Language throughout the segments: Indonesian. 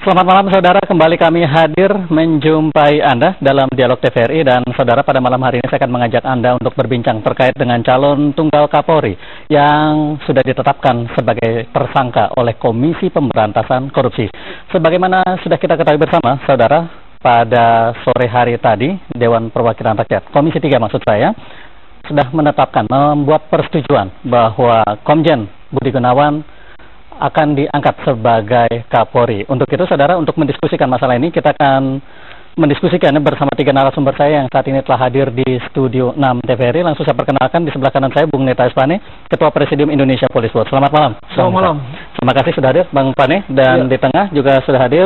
Selamat malam saudara, kembali kami hadir menjumpai Anda dalam Dialog TVRI. Dan saudara, pada malam hari ini saya akan mengajak Anda untuk berbincang terkait dengan calon tunggal Kapolri yang sudah ditetapkan sebagai tersangka oleh Komisi Pemberantasan Korupsi. Sebagaimana sudah kita ketahui bersama saudara, pada sore hari tadi Dewan Perwakilan Rakyat, Komisi 3 maksud saya, sudah menetapkan, membuat persetujuan bahwa Komjen Budi Gunawan akan diangkat sebagai Kapolri. Untuk itu saudara, untuk mendiskusikan masalah ini, kita akan mendiskusikan bersama tiga narasumber saya yang saat ini telah hadir di Studio 6 TVRI. Langsung saya perkenalkan, di sebelah kanan saya Bung Neta Espane, Ketua Presidium Indonesia Police Watch. Selamat malam. Selamat malam. Terima kasih sudah hadir Bang Pane. Dan di tengah juga sudah hadir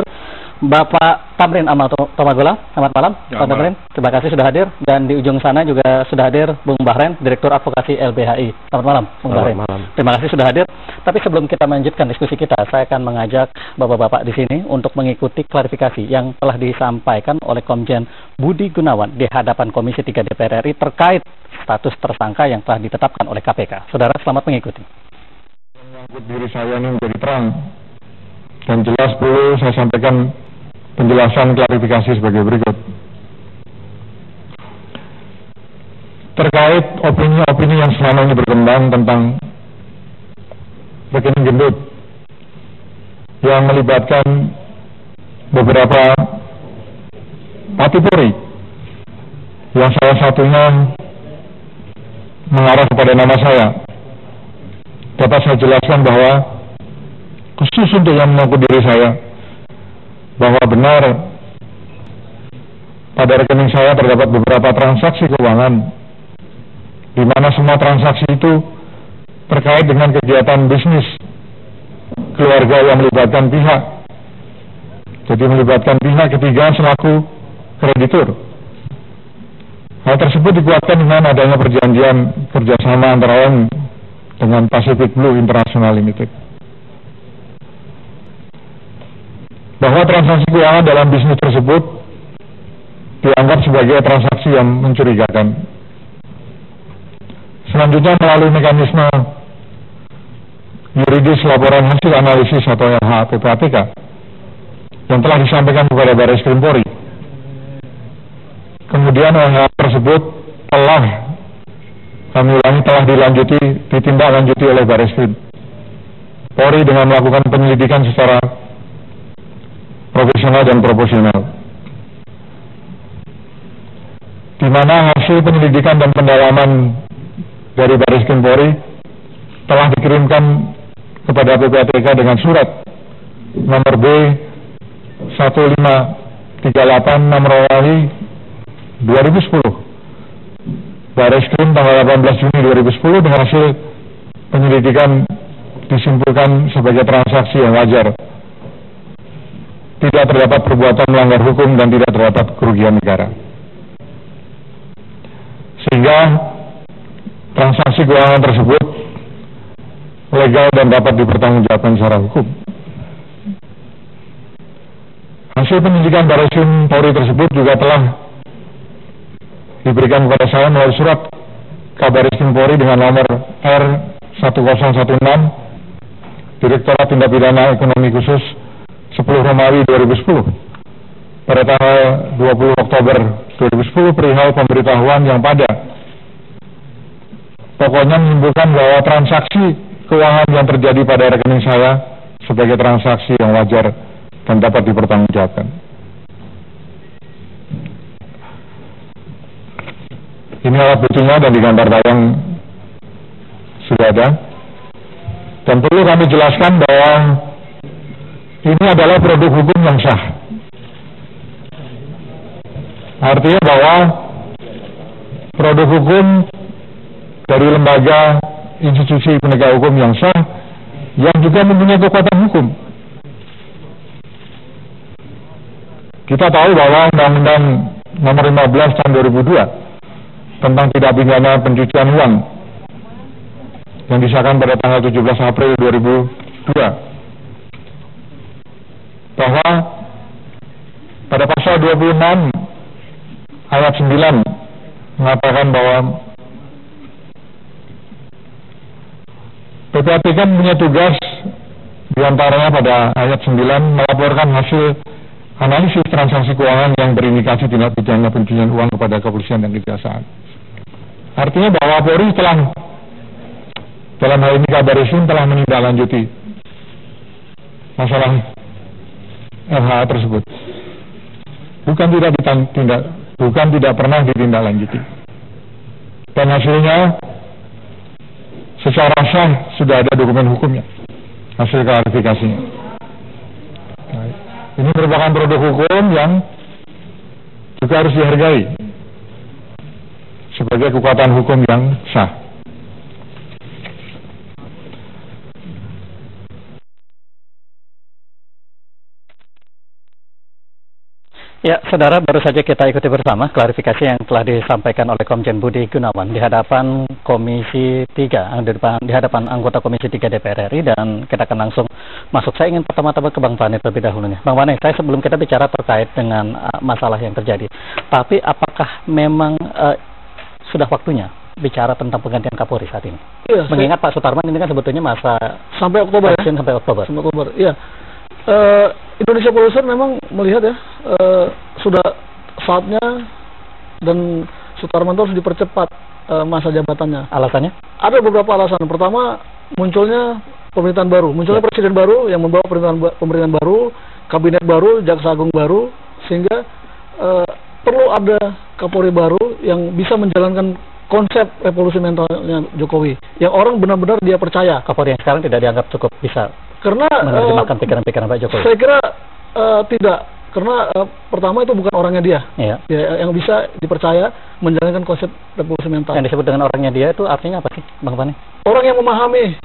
Bapak Tamrin Amal Tomagula. Selamat malam Pak Tamrin. Terima kasih sudah hadir. Dan di ujung sana juga sudah hadir Bung Bahren, Direktur Advokasi LBHI. Selamat malam Bung Bahren. Terima kasih sudah hadir. Tapi sebelum kita melanjutkan diskusi kita, saya akan mengajak bapak-bapak di sini untuk mengikuti klarifikasi yang telah disampaikan oleh Komjen Budi Gunawan di hadapan Komisi 3 DPR RI terkait status tersangka yang telah ditetapkan oleh KPK. Saudara, selamat mengikuti. Menyangkut diri saya ini menjadi terang dan jelas, perlu saya sampaikan penjelasan klarifikasi sebagai berikut. Terkait opini-opini yang selama ini berkembang tentang rekening gendut yang melibatkan beberapa Polri, yang salah satunya mengarah kepada nama saya, dapat saya jelaskan bahwa khusus untuk yang menyangkut diri saya, bahwa benar pada rekening saya terdapat beberapa transaksi keuangan, di mana semua transaksi itu terkait dengan kegiatan bisnis keluarga yang melibatkan pihak, jadi melibatkan pihak ketiga selaku kreditur. Hal tersebut dikuatkan dengan adanya perjanjian kerjasama antara lain dengan Pacific Blue International Limited, bahwa transaksi keuangan dalam bisnis tersebut dianggap sebagai transaksi yang mencurigakan. Selanjutnya, melalui mekanisme yuridis laporan hasil analisis atau LHPPATK yang telah disampaikan kepada Baris Krim Polri, kemudian hal tersebut telah ditindaklanjuti oleh Baris Krim Polri dengan melakukan penyelidikan secara profesional dan proporsional, di mana hasil penyelidikan dan pendalaman dari Baris Krim Polri telah dikirimkan kepada PPATK dengan surat nomor B1538 Namrawali 2010 Baris Krim tanggal 18 Juni 2010 dengan hasil penyelidikan disimpulkan sebagai transaksi yang wajar, tidak terdapat perbuatan melanggar hukum dan tidak terdapat kerugian negara, sehingga transaksi keuangan tersebut legal dan dapat dipertanggungjawabkan secara hukum. Hasil penyelidikan Baris Krim Polri tersebut juga telah diberikan kepada saya melalui surat Kabaris Krim Polri dengan nomor R1016 Direktorat Tindak Pidana Ekonomi Khusus 10 Romawi 2010 pada tanggal 20 Oktober 2010 perihal pemberitahuan yang pada pokoknya menyimpulkan bahwa transaksi keuangan yang terjadi pada rekening saya sebagai transaksi yang wajar dan dapat dipertanggungjawabkan. Ini alat buktinya dan di gambar tayang sudah ada. Dan perlu kami jelaskan bahwa ini adalah produk hukum yang sah. Artinya bahwa produk hukum dari lembaga institusi penegak hukum yang sah, yang juga mempunyai kekuatan hukum. Kita tahu bahwa Undang-Undang Nomor 15 Tahun 2002 tentang tindak pidana pencucian uang yang disahkan pada tanggal 17 April 2002, bahwa pada pasal 26 ayat 9 mengatakan bahwa PPATK mempunyai tugas Di antaranya pada ayat 9 melaporkan hasil analisis transaksi keuangan yang berindikasi tindak pidana pencucian uang kepada kepolisian dan kejaksaan. Artinya bahwa Polri telah, dalam hal ini Kabar Eskrim, telah menindaklanjuti masalah LHA tersebut. Bukan tidak pernah ditindaklanjuti. Dan hasilnya secara sah sudah ada dokumen hukumnya, hasil klarifikasinya. Ini merupakan produk hukum yang juga harus dihargai sebagai kekuatan hukum yang sah. Ya, saudara, baru saja kita ikuti bersama klarifikasi yang telah disampaikan oleh Komjen Budi Gunawan di hadapan Komisi 3, di hadapan anggota Komisi 3 DPR RI, dan kita akan langsung masuk. Saya ingin pertama-tama ke Bang Fani terlebih dahulu nih. Bang Fani, saya sebelum kita bicara terkait dengan masalah yang terjadi, tapi apakah memang sudah waktunya bicara tentang penggantian Kapolri saat ini? Iya, mengingat Pak Sutarman ini kan sebetulnya masa sampai Oktober ya? Sampai Oktober. Iya. Indonesia Polisi memang melihat ya, sudah saatnya dan Sutarman harus dipercepat masa jabatannya. Alasannya? Ada beberapa alasan. Pertama, munculnya pemerintahan baru, presiden baru yang membawa pemerintahan baru, kabinet baru, jaksa agung baru, sehingga perlu ada Kapolri baru yang bisa menjalankan konsep revolusi mentalnya Jokowi, yang orang benar-benar dia percaya. Kapolri yang sekarang tidak dianggap cukup bisa karena menerjemahkan pikiran-pikiran Pak Jokowi. Saya kira tidak, karena pertama itu bukan orangnya dia, ya, yang bisa dipercaya menjalankan konsep revolusi mental. Yang disebut dengan orangnya dia itu artinya apa sih, Bang Fani? Orang yang memahami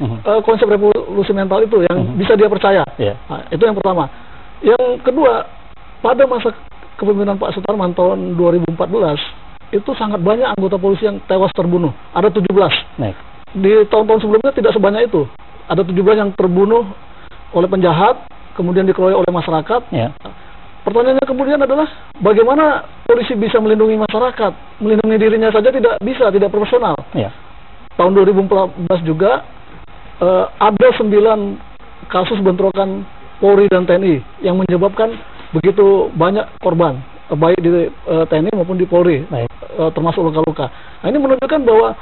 konsep revolusi mental itu, yang bisa dia percaya. Nah, itu yang pertama. Yang kedua, pada masa kepemimpinan Pak Sutarman tahun 2014 itu sangat banyak anggota polisi yang tewas terbunuh. Ada 17. Baik. Di tahun-tahun sebelumnya tidak sebanyak itu. Ada 17 yang terbunuh oleh penjahat, kemudian dikeroyok oleh masyarakat. Ya. Pertanyaannya kemudian adalah bagaimana polisi bisa melindungi masyarakat? Melindungi dirinya saja tidak bisa, tidak profesional. Ya. Tahun 2014 juga ada 9 kasus bentrokan Polri dan TNI yang menyebabkan begitu banyak korban, baik di TNI maupun di Polri, termasuk luka-luka. Nah, ini menunjukkan bahwa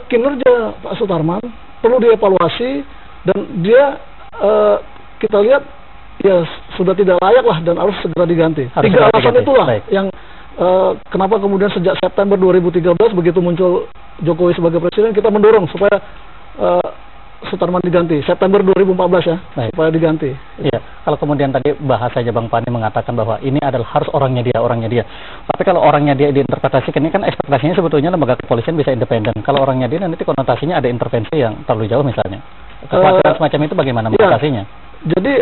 kinerja Pak Sutarman perlu dievaluasi, dan dia kita lihat ya sudah tidak layak lah dan harus segera diganti. Tiga alasan itulah yang kenapa kemudian sejak September 2013 begitu muncul Jokowi sebagai presiden, kita mendorong supaya Sutarman diganti. September 2014 ya, supaya diganti. Iya, kalau kemudian tadi bahasa aja Bang Fani mengatakan bahwa ini adalah harus orangnya dia. Tapi kalau orangnya dia diinterpretasikan, ini kan ekspektasinya sebetulnya lembaga kepolisian bisa independen. Kalau orangnya dia nanti konotasinya ada intervensi yang terlalu jauh misalnya. Kekhawatiran semacam itu bagaimana mengatasinya? Jadi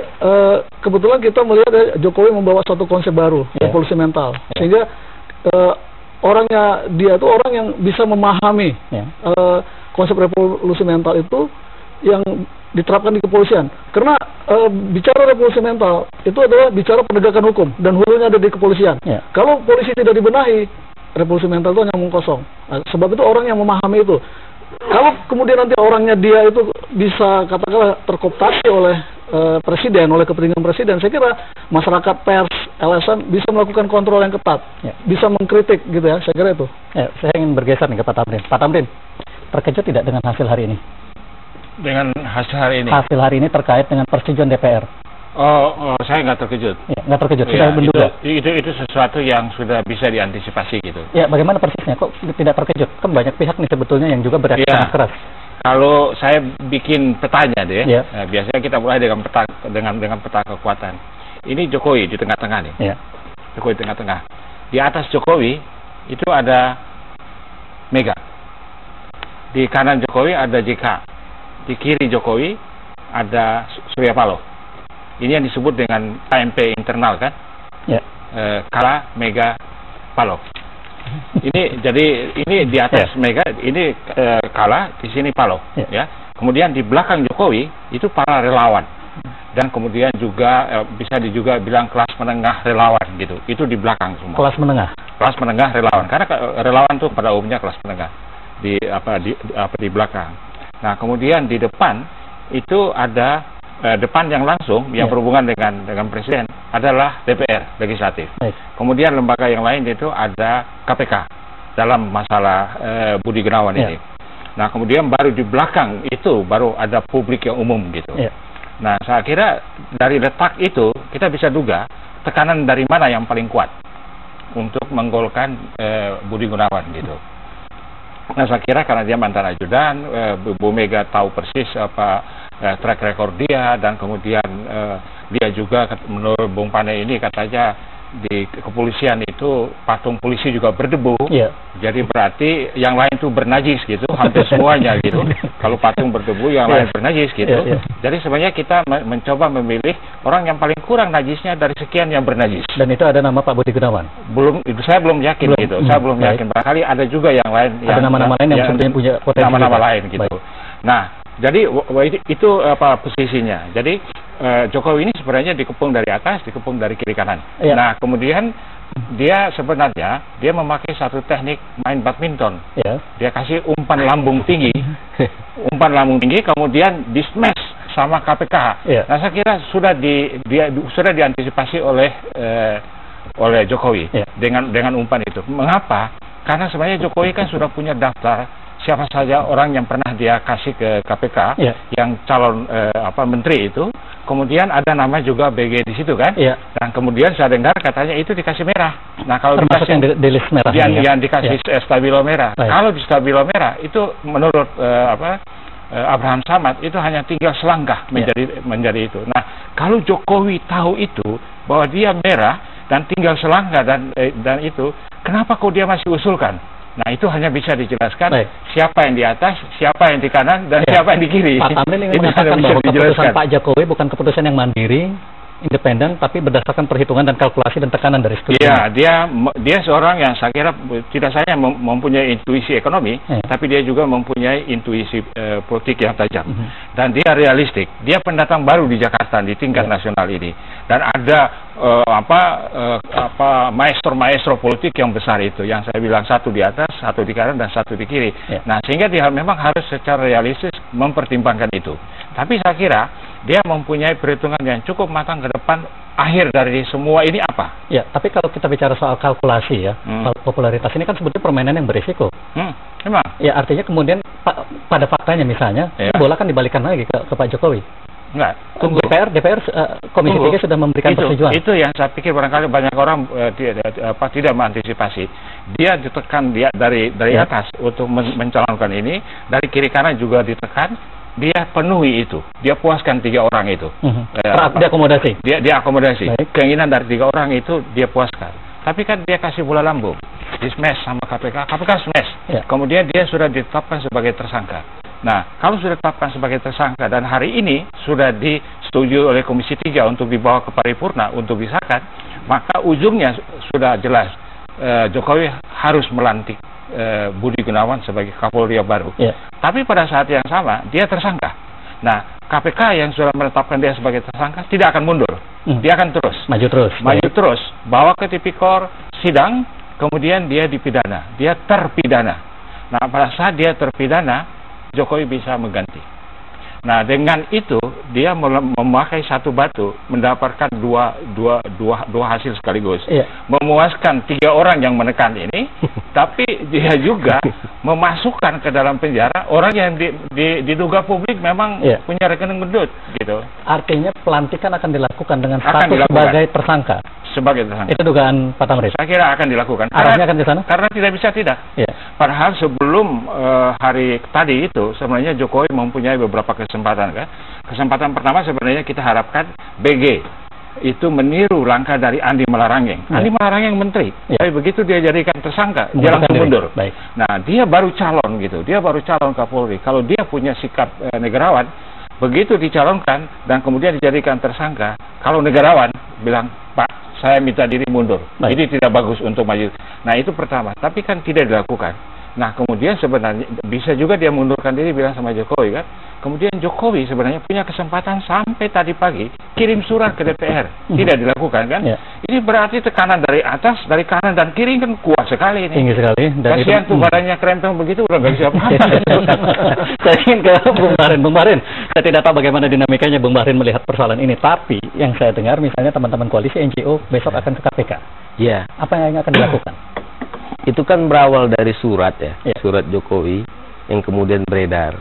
kebetulan kita melihat Jokowi membawa satu konsep baru, revolusi mental, sehingga orangnya dia itu orang yang bisa memahami konsep revolusi mental itu yang diterapkan di kepolisian. Karena bicara revolusi mental itu adalah bicara penegakan hukum, dan hulunya ada di kepolisian. Kalau polisi tidak dibenahi, revolusi mental itu hanya omong kosong. Nah, sebab itu orang yang memahami itu. Kalau kemudian nanti orangnya dia itu bisa katakanlah terkooptasi oleh presiden, oleh kepentingan presiden, saya kira masyarakat, pers, LSM bisa melakukan kontrol yang ketat, bisa mengkritik gitu ya, saya kira itu. Saya ingin bergeser nih ke Pak Tamrin. Pak Tamrin, terkejut tidak dengan hasil hari ini? Dengan hasil hari ini? Hasil hari ini terkait dengan persetujuan DPR. Saya nggak terkejut. Ya, nggak terkejut, sudah menduga. Itu sesuatu yang sudah bisa diantisipasi gitu. Ya, bagaimana persisnya? Kok tidak terkejut? Kan banyak pihak nih sebetulnya yang juga bereaksi sangat keras. Kalau saya bikin petanya deh, nah, biasanya kita mulai dengan peta kekuatan. Ini Jokowi di tengah-tengah nih. Jokowi di tengah-tengah. Di atas Jokowi itu ada Mega. Di kanan Jokowi ada JK. Di kiri Jokowi ada Surya Paloh. Ini yang disebut dengan KMP internal kan? Kala, Mega, Paloh. Ini jadi ini di atas Mega, ini Kala, di sini Paloh. Ya. Kemudian di belakang Jokowi itu para relawan, dan kemudian juga bisa juga bilang kelas menengah relawan gitu. Itu di belakang semua. Kelas menengah. Kelas menengah relawan, karena relawan itu pada umumnya kelas menengah di belakang. Nah, kemudian di depan itu ada depan yang langsung yang berhubungan dengan presiden adalah DPR legislatif. Kemudian lembaga yang lain itu ada KPK dalam masalah Budi Gunawan ini. Nah, kemudian baru di belakang itu baru ada publik yang umum gitu. Nah, saya kira dari letak itu kita bisa duga tekanan dari mana yang paling kuat untuk menggolkan Budi Gunawan gitu. Nah, saya kira karena dia mantan ajudan, Bu Mega tahu persis apa track record dia, dan kemudian dia juga menurut Bung Pane ini katanya di kepolisian itu patung polisi juga berdebu. Jadi berarti yang lain itu bernajis gitu, hampir semuanya gitu. Kalau patung berdebu, yang lain bernajis gitu. Jadi sebenarnya kita mencoba memilih orang yang paling kurang najisnya dari sekian yang bernajis. Dan itu ada nama Pak Budi Gunawan? Belum, itu saya belum yakin gitu. Saya belum yakin. Barangkali ada juga yang lain. Ada nama-nama lain yang sebenarnya punya potensi. Nama-nama lain gitu. Nah, jadi itu apa posisinya. Jadi Jokowi ini sebenarnya dikepung dari atas, dikepung dari kiri kanan. Nah, kemudian dia sebenarnya dia memakai satu teknik main badminton. Dia kasih umpan lambung tinggi, kemudian di smash sama KPK. Nah, saya kira sudah sudah diantisipasi oleh Jokowi dengan umpan itu. Mengapa? Karena sebenarnya Jokowi kan sudah punya daftar siapa saja orang yang pernah dia kasih ke KPK yang calon menteri itu. Kemudian ada nama juga BG di situ kan. Dan kemudian saya dengar katanya itu dikasih merah. Nah, kalau termasuk yang di list merah yang dikasih stabilo merah. Kalau di stabilo merah itu menurut Abraham Samad itu hanya tinggal selangkah menjadi itu. Nah, kalau Jokowi tahu itu bahwa dia merah dan tinggal selangkah dan itu, kenapa kok dia masih usulkan? Nah, itu hanya bisa dijelaskan siapa yang di atas, siapa yang di kanan, dan siapa yang di kiri. Pak Tamrin ingin mengatakan bahwa keputusan Pak Jokowi bukan keputusan yang mandiri, independen, tapi berdasarkan perhitungan dan kalkulasi dan tekanan dari studi. Iya, dia seorang yang saya kira tidak saja mempunyai intuisi ekonomi, tapi dia juga mempunyai intuisi politik yang tajam. Dan dia realistik. Dia pendatang baru di Jakarta di tingkat nasional ini. Dan ada maestro politik yang besar itu, yang saya bilang satu di atas, satu di kanan, dan satu di kiri. Nah, sehingga dia memang harus secara realistis mempertimbangkan itu. Tapi saya kira dia mempunyai perhitungan yang cukup matang ke depan. Akhir dari semua ini apa? Ya, tapi kalau kita bicara soal kalkulasi popularitas ini kan sebetulnya permainan yang berisiko. Memang. Ya, artinya kemudian pada faktanya misalnya, bola kan dibalikan lagi ke Pak Jokowi. Enggak. DPR Komisi 3 sudah memberikan persetujuan. Itu yang saya pikir barangkali banyak orang tidak mengantisipasi. Dia ditekan dari atas untuk mencalonkan ini, dari kiri kanan juga ditekan. Dia penuhi itu, dia puaskan 3 orang itu. Diakomodasi. Dia akomodasi. Keinginan dari 3 orang itu dia puaskan. Tapi kan dia kasih bola lambung, di smash sama KPK smash. Kemudian dia sudah ditetapkan sebagai tersangka. Nah, kalau sudah ditetapkan sebagai tersangka dan hari ini sudah disetujui oleh Komisi 3 untuk dibawa ke paripurna untuk disahkan, maka ujungnya sudah jelas. Jokowi harus melantik Budi Gunawan sebagai Kapolri yang baru. Tapi pada saat yang sama dia tersangka. Nah, KPK yang sudah menetapkan dia sebagai tersangka tidak akan mundur. Dia akan maju terus, bawa ke tipikor, sidang, kemudian dia dipidana, dia terpidana. Nah, pada saat dia terpidana, Jokowi bisa mengganti. Nah, dengan itu dia memakai satu batu mendapatkan dua hasil sekaligus. Memuaskan 3 orang yang menekan ini, tapi dia juga memasukkan ke dalam penjara orang yang diduga publik memang punya rekening gendut gitu. Artinya pelantikan akan dilakukan dengan status sebagai tersangka. Itu dugaan Pak Tamrin. Saya kira akan dilakukan. Arahnya akan ke sana? Karena tidak bisa tidak. Padahal sebelum hari tadi itu sebenarnya Jokowi mempunyai beberapa kesempatan kan. Kesempatan pertama sebenarnya kita harapkan BG itu meniru langkah dari Andi Malarangeng. Andi Malarangeng menteri. Tapi begitu dia jadikan tersangka, dia langsung mundur. Nah, dia baru calon gitu. Dia baru calon Kapolri. Kalau dia punya sikap negarawan, begitu dicalonkan dan kemudian dijadikan tersangka, kalau negarawan bilang, "Pak, saya minta diri mundur. Ini tidak bagus untuk maju." Nah, itu pertama. Tapi kan tidak dilakukan. Nah, kemudian sebenarnya bisa juga dia mundurkan diri bilang sama Jokowi kan, Kemudian Jokowi sebenarnya punya kesempatan sampai tadi pagi kirim surat ke DPR, tidak dilakukan kan? Ini berarti tekanan dari atas, dari kanan dan kiri kan kuat sekali ini. Tinggi sekali. Dan kasihan tuh badannya krempeng begitu, udah nggak bisa apa-apa. Saya ingin ke Bung Barin. Bung Barin, saya tidak tahu bagaimana dinamikanya Bung Barin melihat persoalan ini. Tapi yang saya dengar misalnya teman-teman koalisi NGO besok akan ke KPK. Iya. Apa yang akan dilakukan? Itu kan berawal dari surat ya, surat Jokowi yang kemudian beredar.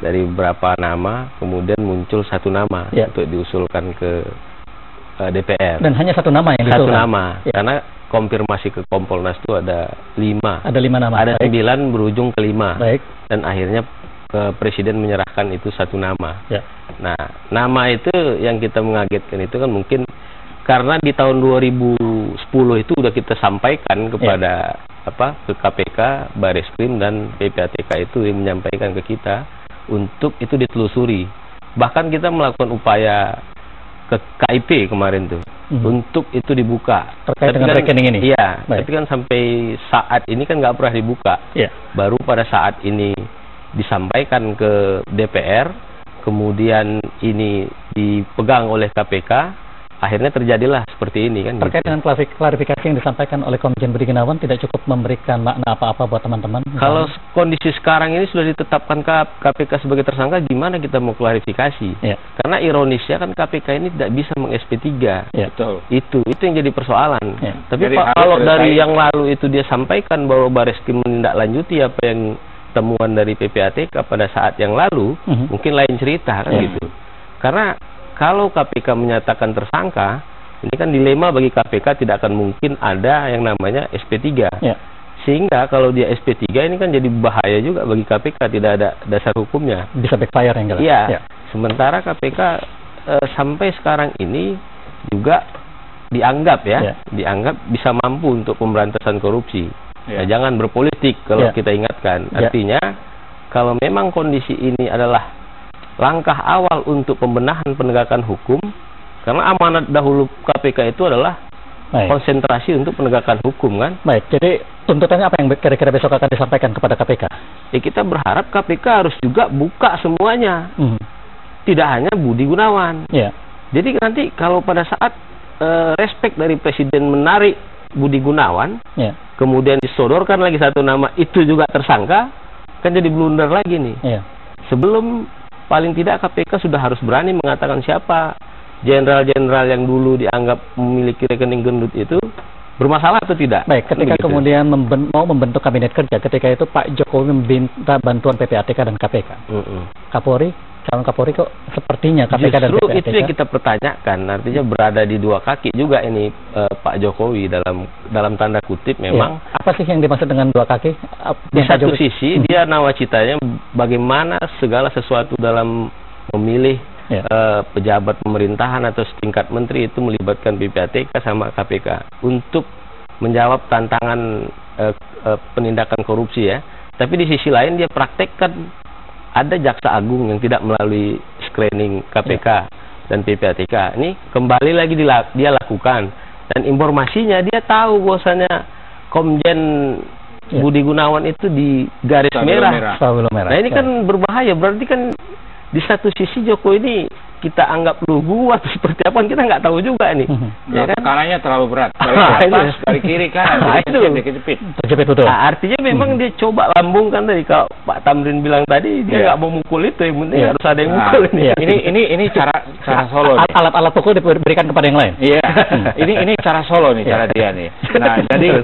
Dari beberapa nama, kemudian muncul satu nama untuk diusulkan ke DPR. Dan hanya satu nama yang diusulkan? Satu nama, karena konfirmasi ke Kompolnas itu ada 5. Ada 5 nama? Ada 9 berujung ke 5. Baik. Dan akhirnya Presiden menyerahkan itu satu nama. Nah, nama itu yang kita mengagetkan itu kan mungkin karena di tahun 2010 itu udah kita sampaikan kepada ke KPK, Bareskrim dan PPATK itu yang menyampaikan ke kita untuk itu ditelusuri. Bahkan kita melakukan upaya ke KIP kemarin tuh untuk itu dibuka. Terkait dengan rekening ini? Iya, tapi kan sampai saat ini kan nggak pernah dibuka. Baru pada saat ini disampaikan ke DPR, kemudian ini dipegang oleh KPK, akhirnya terjadilah seperti ini kan. Terkait dengan klarifikasi yang disampaikan oleh Komjen Budi Gunawan tidak cukup memberikan makna apa-apa buat teman-teman? Kalau kondisi sekarang ini sudah ditetapkan KPK sebagai tersangka, gimana kita mau klarifikasi? Karena ironisnya kan KPK ini tidak bisa meng-SP3. Itu yang jadi persoalan. Tapi kalau dari yang lalu itu dia sampaikan bahwa Bareskrim menindaklanjuti apa yang temuan dari PPATK pada saat yang lalu, mungkin lain cerita kan gitu. Karena kalau KPK menyatakan tersangka, ini kan dilema bagi KPK, tidak akan mungkin ada yang namanya SP3. Sehingga kalau dia SP3 ini kan jadi bahaya juga bagi KPK, tidak ada dasar hukumnya. Bisa backfire yang jelas. Sementara KPK sampai sekarang ini juga dianggap dianggap bisa mampu untuk pemberantasan korupsi. Jangan berpolitik kalau kita ingatkan. Artinya kalau memang kondisi ini adalah langkah awal untuk pembenahan penegakan hukum, karena amanat dahulu KPK itu adalah konsentrasi untuk penegakan hukum kan. Baik, jadi tuntutannya apa yang kira-kira besok akan disampaikan kepada KPK? Kita berharap KPK harus juga buka semuanya, tidak hanya Budi Gunawan. Jadi nanti kalau pada saat respek dari Presiden menarik Budi Gunawan, kemudian disodorkan lagi satu nama, itu juga tersangka, kan jadi blunder lagi nih. Sebelum paling tidak KPK sudah harus berani mengatakan siapa jenderal-jenderal yang dulu dianggap memiliki rekening gendut itu bermasalah atau tidak. Baik, ketika kemudian mau membentuk kabinet kerja, ketika itu Pak Jokowi meminta bantuan PPATK dan KPK. Calon Kapolri kok sepertinya KPK dan PPATK. Itu yang kita pertanyakan, artinya berada di dua kaki juga ini Pak Jokowi dalam tanda kutip memang. Apa sih yang dimaksud dengan dua kaki? Di satu sisi dia nawacitanya bagaimana segala sesuatu dalam memilih pejabat pemerintahan atau setingkat menteri itu melibatkan PPATK sama KPK untuk menjawab tantangan penindakan korupsi ya. Tapi di sisi lain dia praktekkan ada jaksa agung yang tidak melalui screening KPK dan PPATK. Ini kembali lagi dia lakukan, dan informasinya dia tahu bahwasanya Komjen Budi Gunawan itu di garis merah. Nah ini kan berbahaya, berarti kan di satu sisi Jokowi ini kita anggap lugu atau seperti apa, kita nggak tahu juga nih. Kan? Kanannya terlalu berat. Dari atas, dari kiri kan, terjepit betul. Artinya memang dia coba lambungkan tadi, kalau Pak Tamrin bilang tadi dia nggak mau mukul itu, yang penting harus ada yang mukul ini cara Solo. Alat-alat pukul diberikan kepada yang lain. Ini cara Solo nih, cara dia nih. Nah, jadi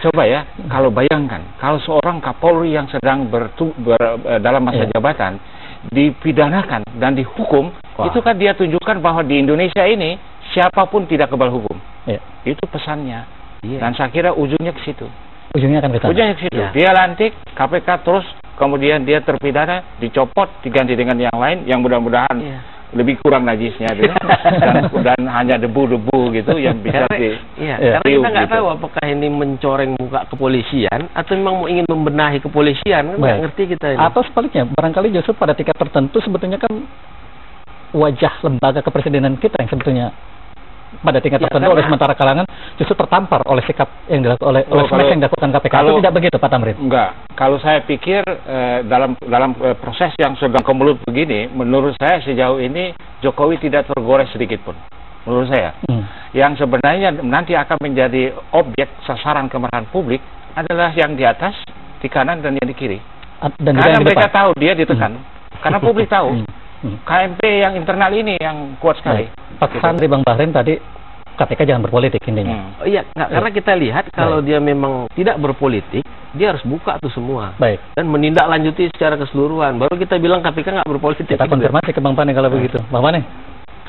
coba ya, kalau bayangkan kalau seorang Kapolri yang sedang dalam masa jabatan dipidanakan dan dihukum, itu kan dia tunjukkan bahwa di Indonesia ini siapapun tidak kebal hukum. Itu pesannya. Dan saya kira ujungnya ke situ. Ujungnya akan ke sana. Ujungnya ke situ. Dia lantik KPK terus, kemudian dia terpidana, dicopot, diganti dengan yang lain yang mudah-mudahan lebih kurang najisnya gitu. dan hanya debu-debu gitu yang bisa karena kita nggak tahu apakah ini mencoreng muka kepolisian atau memang mau ingin membenahi kepolisian, kan nggak ngerti kita ini. Atau sebaliknya, barangkali justru pada tingkat tertentu sebetulnya kan wajah lembaga kepresidenan kita yang sebetulnya pada tingkat tertentu oleh sementara kalangan justru tertampar oleh sikap yang dilakukan oleh yang dilakukan KPK. Itu tidak begitu Pak Tamrin? Enggak. Kalau saya pikir dalam proses yang sedang kemelut begini, menurut saya sejauh ini Jokowi tidak tergores sedikit pun. Menurut saya, yang sebenarnya nanti akan menjadi objek sasaran kemarahan publik adalah yang di atas, di kanan dan yang di kiri. Dan karena mereka tahu dia ditekan, karena publik tahu. KMP yang internal ini yang kuat sekali. Paksaan dari Bang Bahrim tadi, KPK jangan berpolitik intinya. Iya, karena kita lihat kalau dia memang tidak berpolitik, dia harus buka tuh semua. Dan menindaklanjuti secara keseluruhan. Baru kita bilang KPK nggak berpolitik. Kita konfirmasi ke Bang Pane kalau begitu. Bang Pane,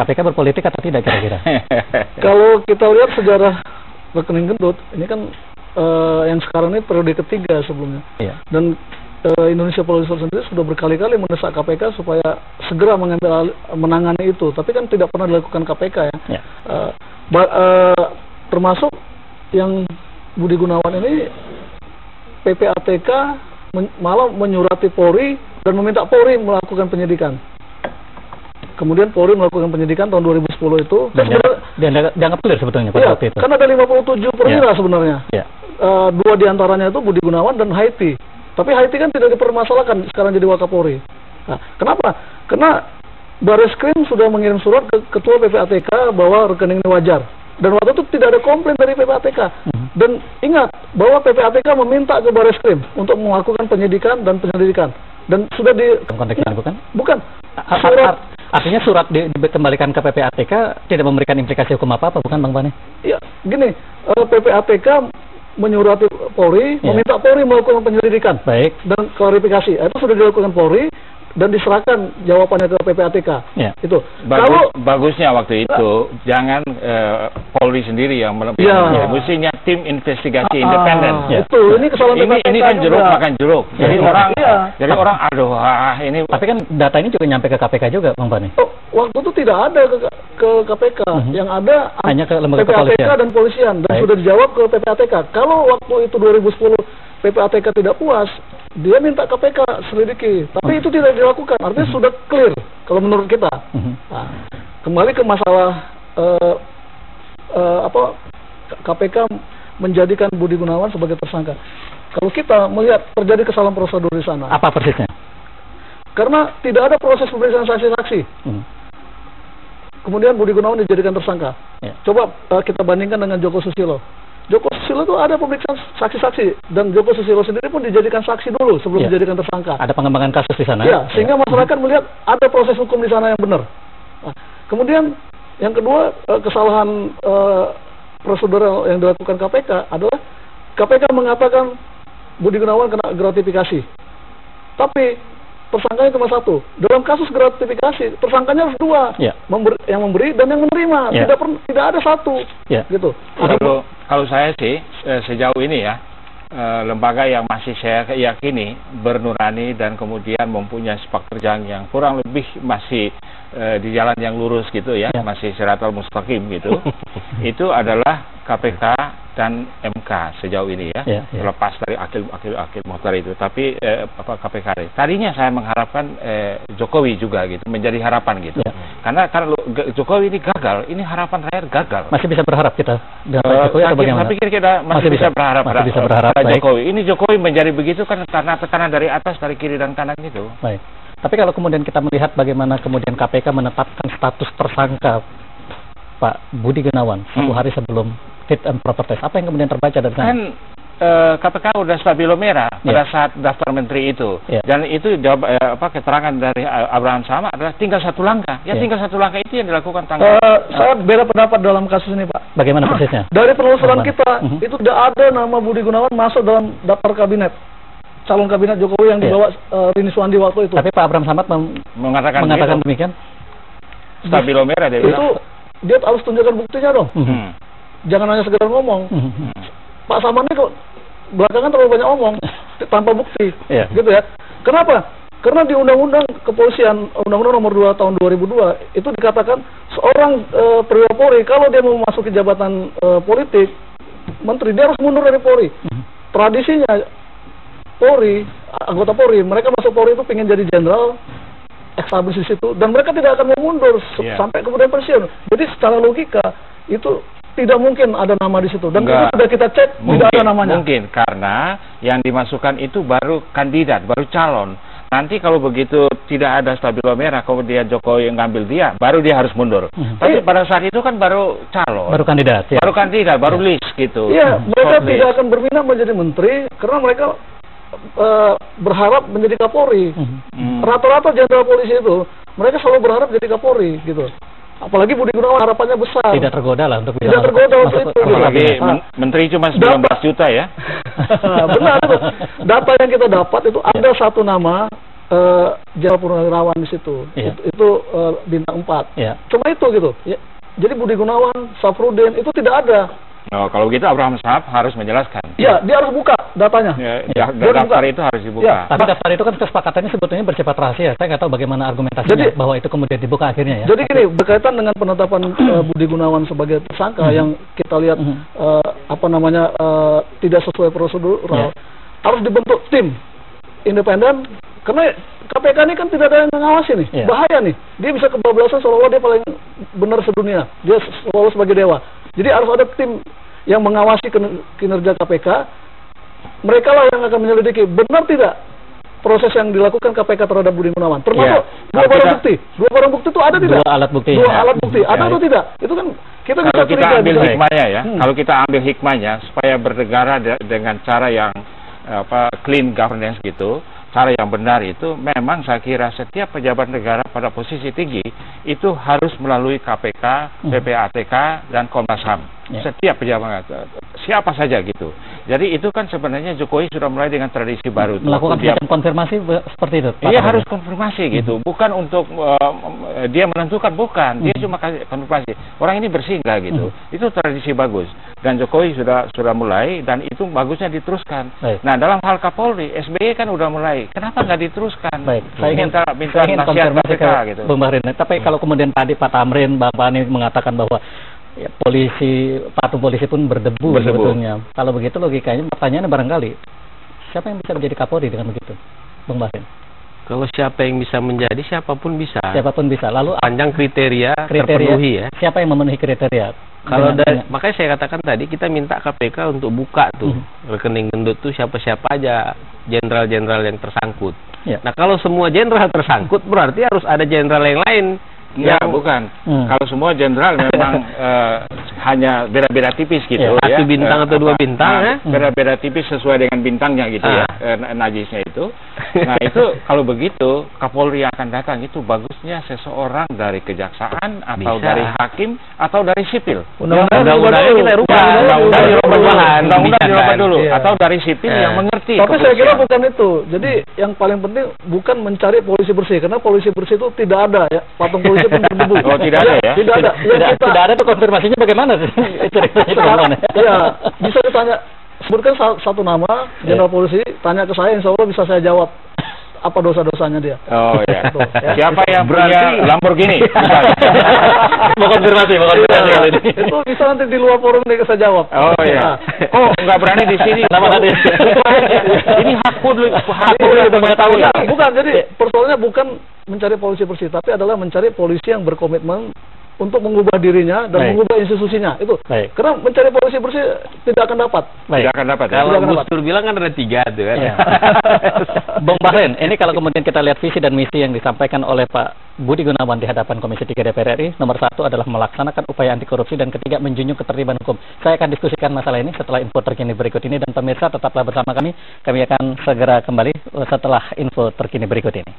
KPK berpolitik atau tidak kira-kira? Kalau kita lihat sejarah rekening gendut, ini kan yang sekarang ini periode ketiga sebelumnya. Dan Indonesia Police Force sendiri sudah berkali-kali mendesak KPK supaya segera menangani itu. Tapi kan tidak pernah dilakukan KPK ya. Termasuk yang Budi Gunawan ini, PPATK malah menyurati Polri dan meminta Polri melakukan penyidikan. Kemudian Polri melakukan penyidikan tahun 2010 itu. Dan dianggap clear sebetulnya pada waktu itu. Kan ada 57 perwira sebenarnya. 2 diantaranya itu Budi Gunawan dan Haiti. Tapi Haiti kan tidak dipermasalahkan sekarang jadi Wakapolri. Nah, kenapa? Karena Barreskrim sudah mengirim surat ke Ketua PPATK bahwa rekening ini wajar. Dan waktu itu tidak ada komplain dari PPATK. Dan ingat bahwa PPATK meminta ke Barreskrim untuk melakukan penyidikan dan penyelidikan. Dan sudah konteksnya bukan? Bukan. Artinya surat dikembalikan ke PPATK tidak memberikan implikasi hukum apa-apa, bukan Bang Pane? Iya, gini, PPATK menyurati Polri, meminta Polri melakukan penyelidikan dan klarifikasi. Itu sudah dilakukan Polri dan diserahkan jawabannya ke PPATK. Itu. Bagusnya waktu itu jangan Polri sendiri yang melakukan, mestinya tim investigasi independen. Itu. Ini kesalahan PPATK. Ini kan jeruk makan jeruk. Jadi orang aduh ini. Tapi kan data ini juga nyampe ke KPK juga, Bang Pane. Waktu itu tidak ada ke KPK. Yang ada hanya ke lembaga PPATK dan polisian dan sudah dijawab ke PPATK. Kalau waktu itu 2010 PPATK tidak puas, dia minta KPK selidiki, tapi itu tidak dilakukan. Artinya sudah clear kalau menurut kita. Nah, kembali ke masalah KPK menjadikan Budi Gunawan sebagai tersangka. Kalau kita melihat terjadi kesalahan prosedur di sana. Apa persisnya? Karena tidak ada proses pemeriksaan saksi-saksi. Kemudian Budi Gunawan dijadikan tersangka. Coba kita bandingkan dengan Joko Susilo. Joko Susilo itu ada pemeriksaan saksi-saksi dan Joko Susilo sendiri pun dijadikan saksi dulu sebelum dijadikan tersangka. Ada pengembangan kasus di sana. Sehingga masyarakat melihat ada proses hukum di sana yang benar. Nah, kemudian yang kedua, kesalahan prosedural yang dilakukan KPK adalah KPK mengatakan Budi Gunawan kena gratifikasi. Tapi tersangkanya cuma satu. Dalam kasus gratifikasi, tersangkanya harus 2. Yang memberi dan yang menerima. Tidak ada satu. Gitu. Kalau saya sih sejauh ini ya, lembaga yang masih saya yakini bernurani dan kemudian mempunyai sepak terjang yang kurang lebih masih di jalan yang lurus gitu ya, masih siratal mustaqim gitu. Itu adalah KPK dan MK sejauh ini ya, terlepas dari akil Mohtar itu. Tapi KPK tadinya saya mengharapkan Jokowi juga gitu, menjadi harapan gitu. Karena kalau Jokowi ini gagal, ini harapan rakyat gagal. Masih bisa berharap kita dengan Jokowi atau bagaimana? Saya pikir kita masih bisa berharap Jokowi. Ini Jokowi menjadi begitu kan karena tekanan dari atas, dari kiri dan kanan itu. Baik. Tapi kalau kemudian kita melihat bagaimana kemudian KPK menetapkan status tersangka Pak Budi Gunawan 1 hari sebelum fit and proper test, apa yang kemudian terbaca dari sana? Kan KPK udah stabilo merah pada saat daftar menteri itu, dan itu keterangan dari Abraham Samad adalah tinggal 1 langkah. Tinggal 1 langkah itu yang dilakukan tanggal. Saya beda pendapat dalam kasus ini, Pak. Bagaimana persisnya? Dari penelusuran kita itu tidak ada nama Budi Gunawan masuk dalam daftar kabinet. Calon kabinet Jokowi yang dibawa Rini Suwandi waktu itu. Tapi Pak Abraham Samad mengatakan demikian. Stabilo merah dia itu bilang. Dia harus tunjukkan buktinya dong. Jangan hanya sekedar ngomong. Pak Samad ini kok belakangan terlalu banyak ngomong tanpa bukti. Gitu ya. Kenapa? Karena di Undang-Undang Kepolisian, Undang-Undang Nomor 2 Tahun 2002 itu dikatakan seorang perwira Polri kalau dia mau memasuki jabatan politik, menteri, dia harus mundur dari Polri. Tradisinya Polri, anggota Polri, mereka masuk Polri itu pengen jadi jenderal, establish di situ, dan mereka tidak akan mau mundur sampai kemudian pensiun. Jadi secara logika itu tidak mungkin ada nama di situ. Dan itu sudah kita cek, tidak ada namanya. Mungkin karena yang dimasukkan itu baru kandidat, baru calon. Nanti kalau begitu tidak ada stabilo merah, kemudian Jokowi yang ngambil dia, baru dia harus mundur. Tapi pada saat itu kan baru calon. Baru kandidat. Ya. Baru kandidat, baru list gitu. Iya, mereka tidak akan berminat menjadi menteri karena mereka berharap menjadi Kapolri. Rata-rata jenderal polisi itu, mereka selalu berharap jadi Kapolri gitu. Apalagi Budi Gunawan harapannya besar. Tidak tergoda lah untuk tidak tergoda untuk itu. Apalagi menteri cuma 19 juta ya. Benar itu. Data yang kita dapat itu ada satu nama Jenderal Purnawirawan di situ. Itu bintang 4. Cuma itu gitu. Ya. Jadi Budi Gunawan, Safrudin itu tidak ada. Oh, kalau gitu Abraham Samad harus menjelaskan. Ya, dia harus buka datanya. Daftar itu harus dibuka. Tapi daftar itu kan kesepakatannya sebetulnya bersifat rahasia. Saya nggak tahu bagaimana argumentasinya bahwa itu kemudian dibuka akhirnya ya. Jadi gini, berkaitan dengan penetapan Budi Gunawan sebagai tersangka yang kita lihat tidak sesuai prosedural, harus dibentuk tim independen karena KPK ini kan tidak ada yang mengawasi nih. Bahaya nih. Dia bisa kebablasan seolah-olah dia paling benar sedunia. Dia seolah sebagai dewa. Jadi harus ada tim yang mengawasi kinerja KPK. Mereka lah yang akan menyelidiki benar tidak proses yang dilakukan KPK terhadap Budi Gunawan. Termasuk dua barang bukti. Dua barang bukti itu ada tidak? Dua alat bukti. Dua alat bukti. Ada atau tidak? Itu kan kita bisa kita ambil hikmahnya ya. Kalau kita ambil hikmahnya supaya bernegara dengan cara yang clean governance gitu. Cara yang benar itu memang saya kira setiap pejabat negara pada posisi tinggi itu harus melalui KPK, PPATK, dan Komnas HAM. Setiap pejabat, siapa saja gitu. Jadi itu kan sebenarnya Jokowi sudah mulai dengan tradisi baru. Melakukan konfirmasi seperti itu? Iya harus konfirmasi gitu. Bukan untuk dia menentukan, bukan. Dia cuma kasih konfirmasi. Orang ini bersih nggak gitu. Itu tradisi bagus. Dan Jokowi sudah mulai dan itu bagusnya diteruskan. Nah dalam hal Kapolri, SBY kan udah mulai. Kenapa nggak diteruskan? Baik, saya ingin nasihat KPK gitu. Bang Bahrin. Tapi kalau kemudian tadi Pak Tamrin, Bang Pani mengatakan bahwa ya, patung polisi pun berdebu sebetulnya. Kalau begitu logikanya pertanyaannya barangkali siapa yang bisa menjadi Kapolri dengan begitu, Bang Bahrin? Kalau siapa yang bisa menjadi, siapapun bisa. Siapapun bisa. Lalu panjang kriteria terpenuhi ya. Siapa yang memenuhi kriteria? Kalau makanya saya katakan tadi kita minta KPK untuk buka tuh rekening gendut tuh siapa-siapa aja jenderal-jenderal yang tersangkut. Nah kalau semua jenderal tersangkut berarti harus ada jenderal yang lain. Ya bukan. Kalau semua jenderal memang hanya beda-beda tipis gitu ya. Satu bintang atau dua bintang beda-beda tipis sesuai dengan bintangnya gitu ya. Najisnya itu. Nah itu kalau begitu Kapolri yang akan datang itu bagusnya seseorang dari kejaksaan atau dari hakim atau dari sipil. Undang-undangnya kita rubah. Undang-undang dirubah dulu atau dari sipil yang mengerti. Tapi saya kira bukan itu. Jadi yang paling penting bukan mencari polisi bersih karena polisi bersih itu tidak ada ya. Patung polisi pun berdebu. Oh tidak ada ya? Tidak ada. Tidak ada tuh konfirmasinya bagaimana? Ya bisa ditanya. Sebutkan satu nama jenderal polisi, tanya ke saya, insya Allah bisa saya jawab apa dosa-dosanya dia. Oh iya. Siapa yang punya Lamborghini? Mau konfirmasi kali ini. Itu bisa nanti di luar forum nih saya jawab. Oh iya. Oh nggak berani di sini. Ini hakku yang mengetahui. Bukan, jadi persoalannya bukan mencari polisi bersih, tapi adalah mencari polisi yang berkomitmen untuk mengubah dirinya dan mengubah institusinya itu. Karena mencari polisi bersih tidak akan dapat. Tidak akan dapat. Kalau Gus Dur bilang kan ada 3 tuh kan. Bang Bahrin, ini kalau kemudian kita lihat visi dan misi yang disampaikan oleh Pak Budi Gunawan di hadapan Komisi 3 DPR RI, nomor 1 adalah melaksanakan upaya anti korupsi dan ketiga menjunjung ketertiban hukum. Saya akan diskusikan masalah ini setelah info terkini berikut ini dan pemirsa tetaplah bersama kami. Kami akan segera kembali setelah info terkini berikut ini.